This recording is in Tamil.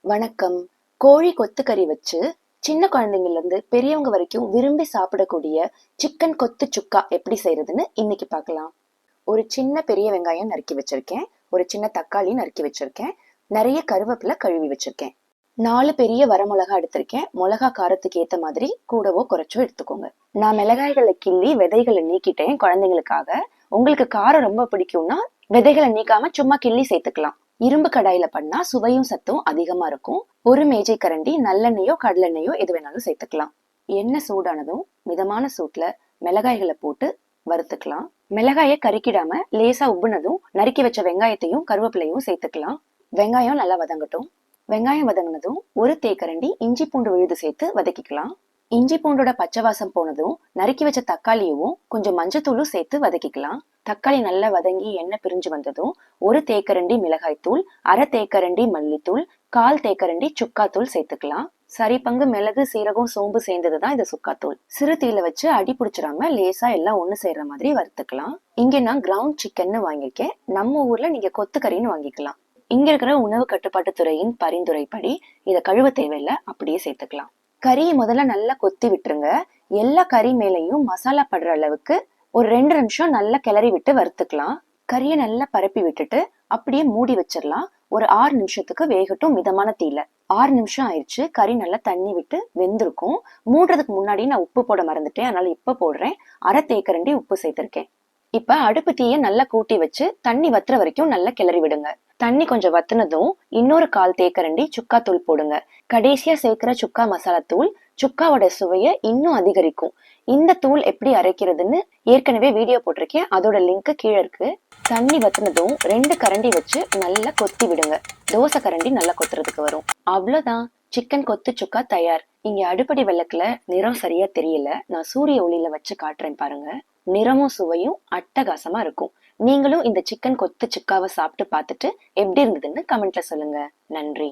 வணக்கம். கோழி கொத்துக்கறி வச்சு சின்ன குழந்தைங்கள்ல இருந்து பெரியவங்க வரைக்கும் விரும்பி சாப்பிடக்கூடிய சிக்கன் கொத்து சுக்கா எப்படி செய்யறதுன்னு இன்னைக்கு பார்க்கலாம். ஒரு சின்ன பெரிய வெங்காயம் நறுக்கி வச்சிருக்கேன். ஒரு சின்ன தக்காளி நறுக்கி வச்சிருக்கேன். நிறைய கருவேப்பிலை கழுவி வச்சிருக்கேன். 4 பெரிய வரமிளகா எடுத்திருக்கேன். மிளகா காரத்துக்கு ஏத்த மாதிரி கூடவோ குறைச்சோ எடுத்துக்கோங்க. நான் மிளகாய்களை கிள்ளி விதைகளை நீக்கிட்டேன் குழந்தைங்களுக்காக. உங்களுக்கு காரம் ரொம்ப பிடிக்கும்னா விதைகளை நீக்காம சும்மா கிள்ளி சேர்த்துக்கலாம். இரும்பு கடாயில பண்ணா சுவையும் சத்தும் அதிகமா இருக்கும். ஒரு மேஜை கரண்டி நல்லெண்ணெயோ கடலெண்ணெயோ எது வேணாலும் சேர்த்துக்கலாம். எண்ணெய் சூடானதும் மிதமான சூட்ல மிளகாய்களை போட்டு வறுத்துக்கலாம். மிளகாயை கருக்கிடாம லேசா உப்புனதும் நறுக்கி வச்ச வெங்காயத்தையும் கருவேப்பிலையும் சேர்த்துக்கலாம். வெங்காயம் நல்லா வதங்கட்டும். வெங்காயம் வதங்கினதும் ஒரு தேக்கரண்டி இஞ்சி பூண்டு விழுது சேர்த்து வதக்கிக்கலாம். இஞ்சி பூண்டோட பச்சை வாசம் போனதும் நறுக்கி வச்ச தக்காளியவும் கொஞ்சம் மஞ்சத்தூளும் சேர்த்து வதக்கிக்கலாம். தக்காளி நல்லா வதங்கி எண்ணெய் பிரிஞ்சு வந்ததும் ஒரு தேக்கரண்டி மிளகாய் தூள், அரை தேக்கரண்டி மல்லித்தூள், 1/4 தேக்கரண்டி சுக்காத்தூள் சேர்த்துக்கலாம். சரி பங்கு மிளகு சீரகம் சோம்பு சேர்ந்ததுதான் இது சுக்காத்தூள். சிறு தீயில வச்சு அடி பிடிச்சிடாம லேசா எல்லாம் ஒண்ணு சேர்ற மாதிரி வறுத்துக்கலாம். இங்க நான் கிரவுண்ட் சிக்கன் வாங்கியிருக்கேன். நம்ம ஊர்ல நீங்க கொத்துக்கறின்னு வாங்கிக்கலாம். இங்க இருக்கிற உணவு கட்டுப்பாட்டு துறையின் பரிந்துரைப்படி இதை கழுவ தேவையில்லை, அப்படியே சேர்த்துக்கலாம். கறியை முதல்ல நல்லா கொத்தி விட்டுருங்க. எல்லா கறி மேலையும் மசாலா படுற அளவுக்கு ஒரு 2 நிமிஷம் நல்லா கிளறி விட்டு வறுத்துக்கலாம். கறியை நல்லா பரப்பி விட்டுட்டு அப்படியே மூடி வச்சிடலாம். ஒரு 6 நிமிஷத்துக்கு வேகட்டும் மிதமான தீயில. 6 நிமிஷம் ஆயிடுச்சு. கறி நல்லா தண்ணி விட்டு வெந்திருக்கும். மூடுறதுக்கு முன்னாடி நான் உப்பு போட மறந்துட்டேன், அதனால இப்ப போடுறேன். அரை தேக்கரண்டி உப்பு சேர்த்திருக்கேன். இப்ப அடுப்பு தீய நல்லா கூட்டி வச்சு தண்ணி வத்துற வரைக்கும் நல்லா கிளறி விடுங்க. தண்ணி கொஞ்சம் வத்துனதும் இன்னொரு 1/4 தேக்கரண்டி சுக்கா தூள் போடுங்க. கடைசியா சேர்க்கிற சுக்கா மசாலா தூள் சுக்காவோட சுவையை இன்னும் அதிகரிக்கும். இந்த தூள் எப்படி அரைக்கிறதுன்னு ஏற்கனவே வீடியோ போட்டிருக்கேன், அதோட லிங்க் கீழே இருக்கு. தண்ணி வத்துனதும் 2 கரண்டி வச்சு நல்லா கொத்தி விடுங்க. தோசை கரண்டி நல்லா கொத்துறதுக்கு வரும். அவ்வளவுதான், சிக்கன் கொத்து சுக்கா தயார். இங்க அடுப்படி விளக்குல நிறம் சரியா தெரியல, நான் சூரிய ஒளியில வச்சு காட்டுறேன் பாருங்க. நிறமும் சுவையும் அட்டகாசமா இருக்கும். நீங்களும் இந்த சிக்கன் கொத்து சுக்காவை சாப்பிட்டு பார்த்துட்டு எப்படி இருந்ததுன்னு கமெண்ட்ல சொல்லுங்க. நன்றி.